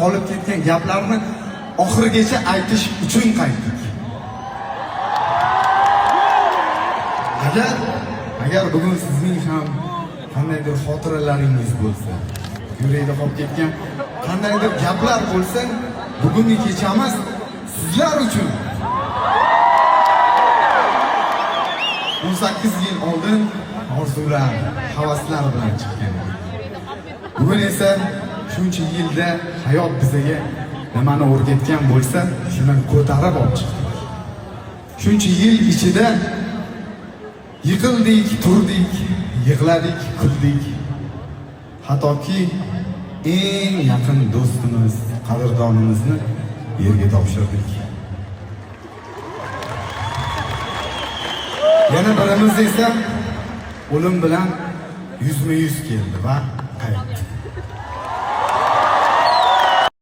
qolib ketgan gaplarni oxirigacha aytish uchun qaytdik. Agar bugun sizning ham qandaydir xotiralaringiz bo'lsa, yurakda qolib ketgan qandaydir gaplar bo'lsa, bugungi kechamiz sizlar uchun. 18 yil oldin orzular, havaslar bilan chiqqan. Bugun esa shuncha yilda hayot bizga nimani o'rgatgan bo'lsa, shuni ko'tarib olib chiqdik. Shuncha yil ichida yiqildik, turdik, yig'ladik, kuldik. Hattoki eng yaqin do'stimiz, qadrdonimizni yerga topshirdik. Yana birimiz esa o'lim bilan yuzma-yuz keldi va